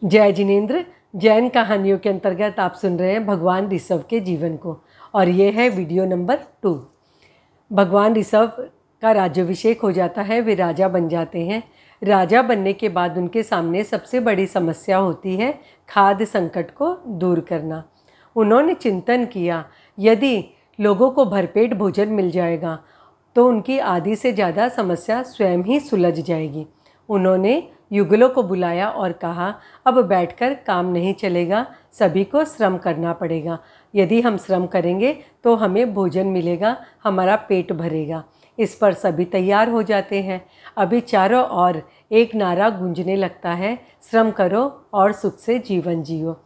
जय जिनेंद्र। जैन कहानियों के अंतर्गत आप सुन रहे हैं भगवान ऋषभ के जीवन को, और ये है वीडियो नंबर 2। भगवान ऋषभ का राज्याभिषेक हो जाता है, वे राजा बन जाते हैं। राजा बनने के बाद उनके सामने सबसे बड़ी समस्या होती है खाद्य संकट को दूर करना। उन्होंने चिंतन किया, यदि लोगों को भरपेट भोजन मिल जाएगा तो उनकी आधी से ज़्यादा समस्या स्वयं ही सुलझ जाएगी। उन्होंने युगलों को बुलाया और कहा, अब बैठकर काम नहीं चलेगा, सभी को श्रम करना पड़ेगा। यदि हम श्रम करेंगे तो हमें भोजन मिलेगा, हमारा पेट भरेगा। इस पर सभी तैयार हो जाते हैं। अभी चारों ओर एक नारा गूंजने लगता है, श्रम करो और सुख से जीवन जियो।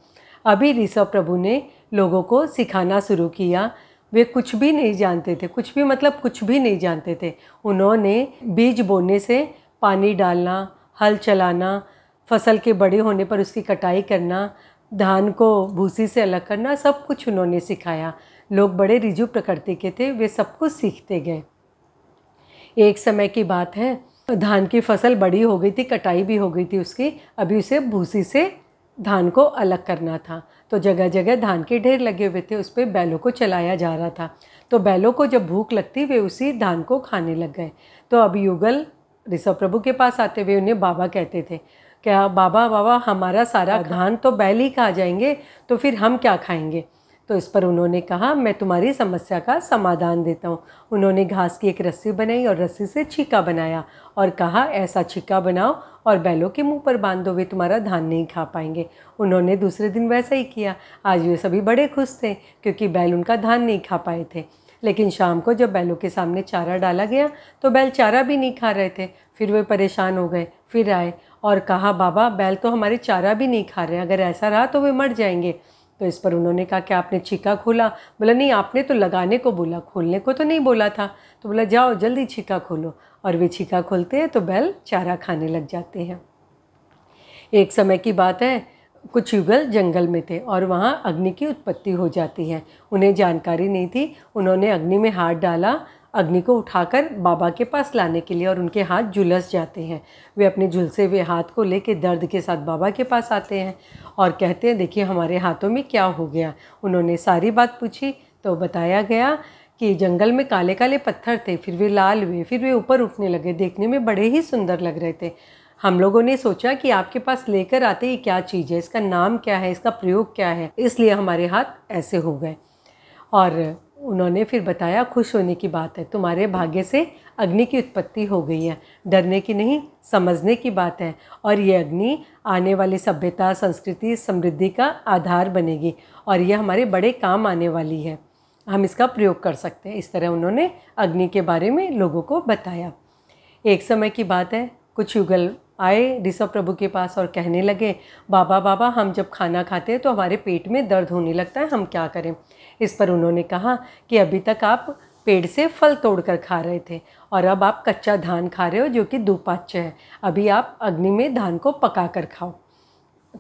अभी ऋषभ प्रभु ने लोगों को सिखाना शुरू किया। वे कुछ भी नहीं जानते थे, कुछ भी मतलब कुछ भी नहीं जानते थे। उन्होंने बीज बोने से पानी डालना, हल चलाना, फसल के बड़े होने पर उसकी कटाई करना, धान को भूसी से अलग करना, सब कुछ उन्होंने सिखाया। लोग बड़े ऋजु प्रकृति के थे, वे सब कुछ सीखते गए। एक समय की बात है, धान की फसल बड़ी हो गई थी, कटाई भी हो गई थी उसकी। अभी उसे भूसी से धान को अलग करना था, तो जगह जगह धान के ढेर लगे हुए थे, उस पर बैलों को चलाया जा रहा था। तो बैलों को जब भूख लगती, वे उसी धान को खाने लग गए। तो अब युगल ऋषभ प्रभु के पास आते हुए उन्हें बाबा कहते थे, क्या बाबा बाबा हमारा सारा धान तो बैल ही खा जाएंगे, तो फिर हम क्या खाएंगे। तो इस पर उन्होंने कहा, मैं तुम्हारी समस्या का समाधान देता हूँ। उन्होंने घास की एक रस्सी बनाई और रस्सी से छीका बनाया और कहा, ऐसा छीका बनाओ और बैलों के मुंह पर बांध दो, वे तुम्हारा धान नहीं खा पाएंगे। उन्होंने दूसरे दिन वैसा ही किया। आज वे सभी बड़े खुश थे क्योंकि बैल उनका धान नहीं खा पाए थे। लेकिन शाम को जब बैलों के सामने चारा डाला गया तो बैल चारा भी नहीं खा रहे थे। फिर वे परेशान हो गए, फिर आए और कहा, बाबा बैल तो हमारे चारा भी नहीं खा रहे, अगर ऐसा रहा तो वे मर जाएंगे। तो इस पर उन्होंने कहा, क्या आपने छीका खोला? बोला, नहीं, आपने तो लगाने को बोला, खोलने को तो नहीं बोला था। तो बोला, जाओ जल्दी छीका खोलो। और वे छीका खोलते हैं तो बैल चारा खाने लग जाते हैं। एक समय की बात है, कुछ युगल जंगल में थे और वहाँ अग्नि की उत्पत्ति हो जाती है। उन्हें जानकारी नहीं थी। उन्होंने अग्नि में हाथ डाला, अग्नि को उठाकर बाबा के पास लाने के लिए, और उनके हाथ झुलस जाते हैं। वे अपने झुलसे हुए हाथ को लेकर दर्द के साथ बाबा के पास आते हैं और कहते हैं, देखिए हमारे हाथों में क्या हो गया। उन्होंने सारी बात पूछी तो बताया गया कि जंगल में काले काले पत्थर थे, फिर वे लाल हुए, फिर वे ऊपर उठने लगे, देखने में बड़े ही सुंदर लग रहे थे। हम लोगों ने सोचा कि आपके पास लेकर आते ही क्या चीज़ है, इसका नाम क्या है, इसका प्रयोग क्या है, इसलिए हमारे हाथ ऐसे हो गए। और उन्होंने फिर बताया, खुश होने की बात है, तुम्हारे भाग्य से अग्नि की उत्पत्ति हो गई है, डरने की नहीं, समझने की बात है। और ये अग्नि आने वाली सभ्यता, संस्कृति, समृद्धि का आधार बनेगी और यह हमारे बड़े काम आने वाली है, हम इसका प्रयोग कर सकते हैं। इस तरह उन्होंने अग्नि के बारे में लोगों को बताया। एक समय की बात है, कुछ युगल आए ऋषभ प्रभु के पास और कहने लगे, बाबा बाबा हम जब खाना खाते हैं तो हमारे पेट में दर्द होने लगता है, हम क्या करें। इस पर उन्होंने कहा कि अभी तक आप पेड़ से फल तोड़कर खा रहे थे और अब आप कच्चा धान खा रहे हो जो कि दुपाच्य है। अभी आप अग्नि में धान को पका कर खाओ।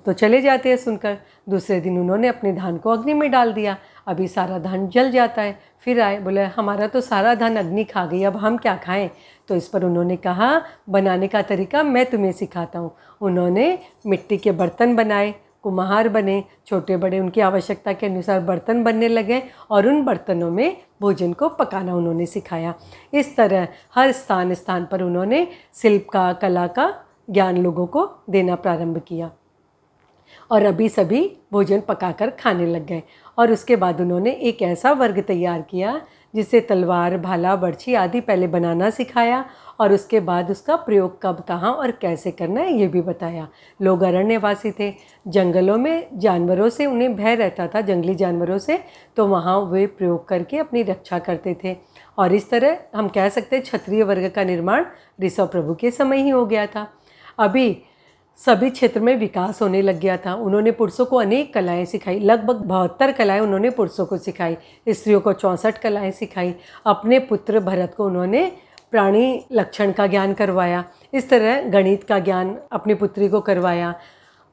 तो चले जाते हैं सुनकर। दूसरे दिन उन्होंने अपने धान को अग्नि में डाल दिया, अभी सारा धान जल जाता है। फिर आए, बोले हमारा तो सारा धान अग्नि खा गई, अब हम क्या खाएं। तो इस पर उन्होंने कहा, बनाने का तरीका मैं तुम्हें सिखाता हूँ। उन्होंने मिट्टी के बर्तन बनाए, कुम्हार बने, छोटे बड़े उनकी आवश्यकता के अनुसार बर्तन बनने लगे और उन बर्तनों में भोजन को पकाना उन्होंने सिखाया। इस तरह हर स्थान स्थान पर उन्होंने शिल्प का, कला का ज्ञान लोगों को देना प्रारंभ किया और अभी सभी भोजन पकाकर खाने लग गए। और उसके बाद उन्होंने एक ऐसा वर्ग तैयार किया जिसे तलवार, भाला, बर्छी आदि पहले बनाना सिखाया और उसके बाद उसका प्रयोग कब, कहाँ और कैसे करना है ये भी बताया। लोग अरण्यवासी थे, जंगलों में जानवरों से उन्हें भय रहता था, जंगली जानवरों से, तो वहाँ वे प्रयोग करके अपनी रक्षा करते थे। और इस तरह हम कह सकते हैं क्षत्रिय वर्ग का निर्माण ऋषभ प्रभु के समय ही हो गया था। अभी सभी क्षेत्र में विकास होने लग गया था। उन्होंने पुरुषों को अनेक कलाएं सिखाई, लगभग 72 कलाएं उन्होंने पुरुषों को सिखाई, स्त्रियों को 64 कलाएं सिखाई। अपने पुत्र भरत को उन्होंने प्राणी लक्षण का ज्ञान करवाया। इस तरह गणित का ज्ञान अपनी पुत्री को करवाया।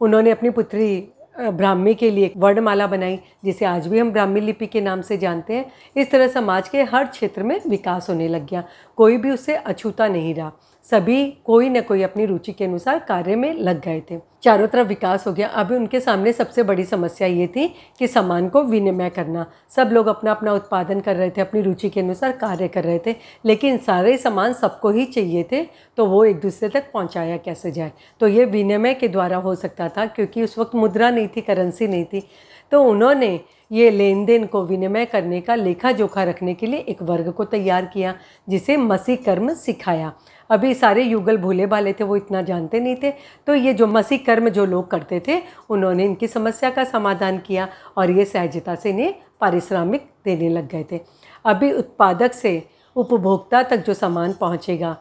उन्होंने अपनी पुत्री ब्राह्मी के लिए वर्णमाला बनाई, जिसे आज भी हम ब्राह्मी लिपि के नाम से जानते हैं। इस तरह समाज के हर क्षेत्र में विकास होने लग गया, कोई भी उससे अछूता नहीं रहा। सभी कोई न कोई अपनी रुचि के अनुसार कार्य में लग गए थे। चारों तरफ विकास हो गया। अभी उनके सामने सबसे बड़ी समस्या ये थी कि सामान को विनिमय करना। सब लोग अपना अपना उत्पादन कर रहे थे, अपनी रुचि के अनुसार कार्य कर रहे थे, लेकिन सारे सामान सबको ही चाहिए थे, तो वो एक दूसरे तक पहुंचाया कैसे जाए। तो ये विनिमय के द्वारा हो सकता था, क्योंकि उस वक्त मुद्रा नहीं थी, करेंसी नहीं थी। तो उन्होंने ये लेन देन को विनिमय करने का लेखा जोखा रखने के लिए एक वर्ग को तैयार किया, जिसे मसीह कर्म सिखाया। अभी सारे युगल भोले भाले थे, वो इतना जानते नहीं थे। तो ये जो मसीह कर्म जो लोग करते थे, उन्होंने इनकी समस्या का समाधान किया और ये सहजता से इन्हें पारिश्रमिक देने लग गए थे। अभी उत्पादक से उपभोक्ता तक जो सामान पहुंचेगा,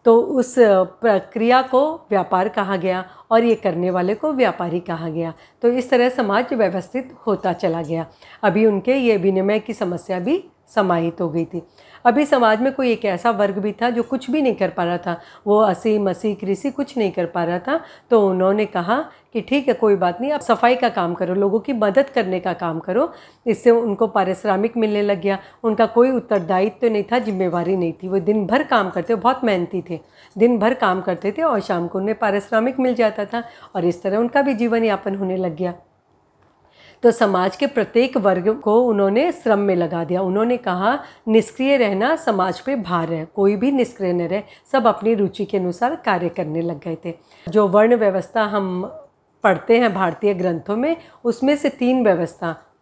तो उस प्रक्रिया को व्यापार कहा गया और ये करने वाले को व्यापारी कहा गया। तो इस तरह समाज व्यवस्थित होता चला गया। अभी उनके ये विनिमय की समस्या भी समाहित हो गई थी। अभी समाज में कोई एक ऐसा वर्ग भी था जो कुछ भी नहीं कर पा रहा था, वो असी मसीह कृषि कुछ नहीं कर पा रहा था। तो उन्होंने कहा कि ठीक है, कोई बात नहीं, आप सफाई का काम करो, लोगों की मदद करने का काम करो। इससे उनको पारिश्रमिक मिलने लग गया। उनका कोई उत्तरदायित्व तो नहीं था, जिम्मेवारी नहीं थी। वो दिन भर काम करते, बहुत मेहनती थे, दिन भर काम करते थे और शाम को उन्हें पारिश्रमिक मिल जाता था और इस तरह उनका भी जीवन यापन होने लग गया। तो समाज के प्रत्येक वर्ग को उन्होंने श्रम में लगा दिया। उन्होंने कहा निष्क्रिय रहना समाज पे भार है, कोई भी निष्क्रिय न रहे, सब अपनी रुचि के अनुसार कार्य करने लग गए थे। जो वर्ण व्यवस्था हम पढ़ते हैं भारतीय ग्रंथों में, उसमें से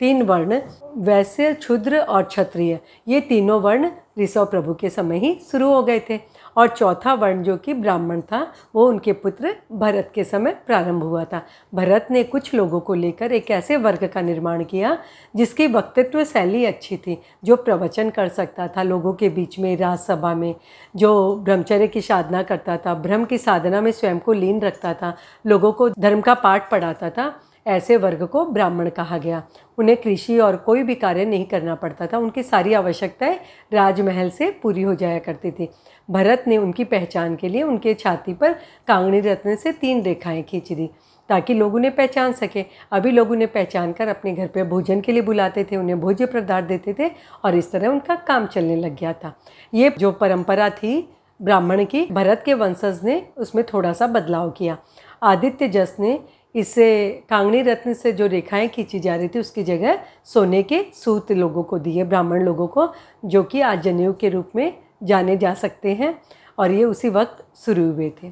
तीन वर्ण वैश्य, क्षुद्र और क्षत्रिय, ये तीनों वर्ण ऋषभ प्रभु के समय ही शुरू हो गए थे। और चौथा वर्ण जो कि ब्राह्मण था, वो उनके पुत्र भरत के समय प्रारंभ हुआ था। भरत ने कुछ लोगों को लेकर एक ऐसे वर्ग का निर्माण किया जिसकी वक्तृत्व शैली अच्छी थी, जो प्रवचन कर सकता था लोगों के बीच में, राजसभा में, जो ब्रह्मचर्य की साधना करता था, ब्रह्म की साधना में स्वयं को लीन रखता था, लोगों को धर्म का पाठ पढ़ाता था। ऐसे वर्ग को ब्राह्मण कहा गया। उन्हें कृषि और कोई भी कार्य नहीं करना पड़ता था, उनकी सारी आवश्यकताएं राजमहल से पूरी हो जाया करती थी। भरत ने उनकी पहचान के लिए उनके छाती पर कांगनी रत्न से 3 रेखाएं खींच दी, ताकि लोग उन्हें पहचान सके। अभी लोग उन्हें पहचान कर अपने घर पर भोजन के लिए बुलाते थे, उन्हें भोज्य पदार्थ देते थे और इस तरह उनका काम चलने लग गया था। ये जो परंपरा थी ब्राह्मण की, भरत के वंशज ने उसमें थोड़ा सा बदलाव किया। आदित्य जस ने इससे कांगनी रत्न से जो रेखाएं खींची जा रही थी, उसकी जगह सोने के सूत लोगों को दिए, ब्राह्मण लोगों को, जो कि आज जनेऊ के रूप में जाने जा सकते हैं। और ये उसी वक्त शुरू हुए थे।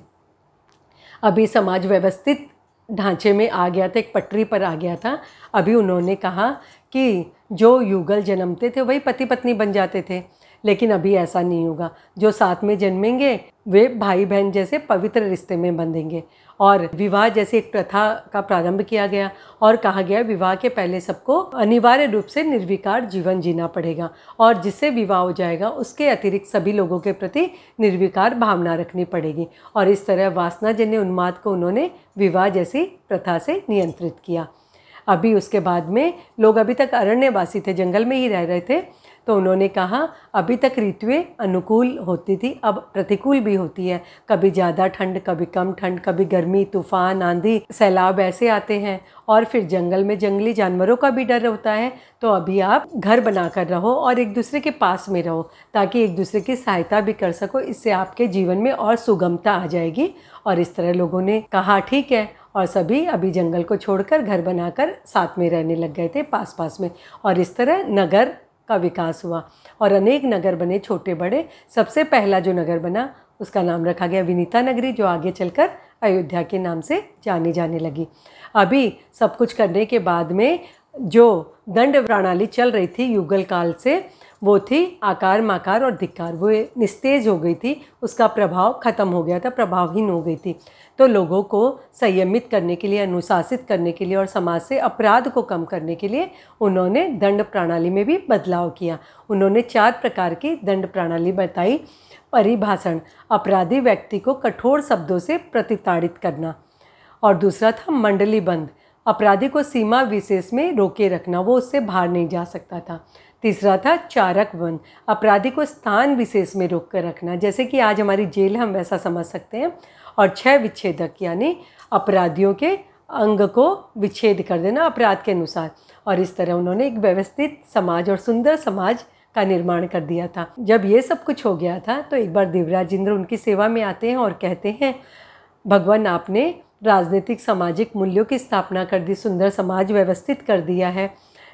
अभी समाज व्यवस्थित ढांचे में आ गया था, एक पटरी पर आ गया था। अभी उन्होंने कहा कि जो युगल जन्मते थे वही पति पत्नी बन जाते थे, लेकिन अभी ऐसा नहीं होगा। जो साथ में जन्मेंगे वे भाई बहन जैसे पवित्र रिश्ते में बंधेंगे। और विवाह जैसी एक प्रथा का प्रारंभ किया गया और कहा गया विवाह के पहले सबको अनिवार्य रूप से निर्विकार जीवन जीना पड़ेगा, और जिससे विवाह हो जाएगा उसके अतिरिक्त सभी लोगों के प्रति निर्विकार भावना रखनी पड़ेगी। और इस तरह वासनाजन्य उन्माद को उन्होंने विवाह जैसी प्रथा से नियंत्रित किया। अभी उसके बाद में लोग अभी तक अरण्यवासी थे, जंगल में ही रह रहे थे। तो उन्होंने कहा अभी तक ऋतुएं अनुकूल होती थी, अब प्रतिकूल भी होती है। कभी ज़्यादा ठंड, कभी कम ठंड, कभी गर्मी, तूफान, आंधी, सैलाब ऐसे आते हैं। और फिर जंगल में जंगली जानवरों का भी डर होता है। तो अभी आप घर बनाकर रहो और एक दूसरे के पास में रहो, ताकि एक दूसरे की सहायता भी कर सको। इससे आपके जीवन में और सुगमता आ जाएगी। और इस तरह लोगों ने कहा ठीक है, और सभी अभी जंगल को छोड़कर घर बनाकर साथ में रहने लग गए थे, पास पास में। और इस तरह नगर का विकास हुआ और अनेक नगर बने, छोटे बड़े। सबसे पहला जो नगर बना उसका नाम रखा गया विनीता नगरी, जो आगे चलकर अयोध्या के नाम से जानी जाने लगी। अभी सब कुछ करने के बाद में जो दंड प्रणाली चल रही थी युगल काल से, वो थी आकार, माकार और धिक्कार। वो निस्तेज हो गई थी, उसका प्रभाव खत्म हो गया था, प्रभावहीन हो गई थी। तो लोगों को संयमित करने के लिए, अनुशासित करने के लिए और समाज से अपराध को कम करने के लिए उन्होंने दंड प्रणाली में भी बदलाव किया। उन्होंने 4 प्रकार की दंड प्रणाली बताई। परिभाषण, अपराधी व्यक्ति को कठोर शब्दों से प्रतिताड़ित करना। और दूसरा था मंडली बंद, अपराधी को सीमा विशेष में रोके रखना, वो उससे बाहर नहीं जा सकता था। तीसरा था चारक बंद, अपराधी को स्थान विशेष में रोक कर रखना, जैसे कि आज हमारी जेल, हम वैसा समझ सकते हैं। और 6 विच्छेदक, यानी अपराधियों के अंग को विच्छेद कर देना अपराध के अनुसार। और इस तरह उन्होंने एक व्यवस्थित समाज और सुंदर समाज का निर्माण कर दिया था। जब ये सब कुछ हो गया था तो एक बार देवराज इंद्र उनकी सेवा में आते हैं और कहते हैं, भगवान आपने राजनीतिक सामाजिक मूल्यों की स्थापना कर दी, सुंदर समाज व्यवस्थित कर दिया है,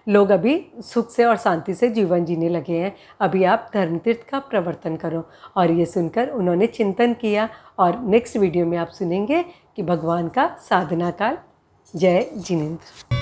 लोग अभी सुख से और शांति से जीवन जीने लगे हैं, अभी आप धर्मतीर्थ का प्रवर्तन करो। और ये सुनकर उन्होंने चिंतन किया और नेक्स्ट वीडियो में आप सुनेंगे कि भगवान का साधना काल। जय जिनेंद्र।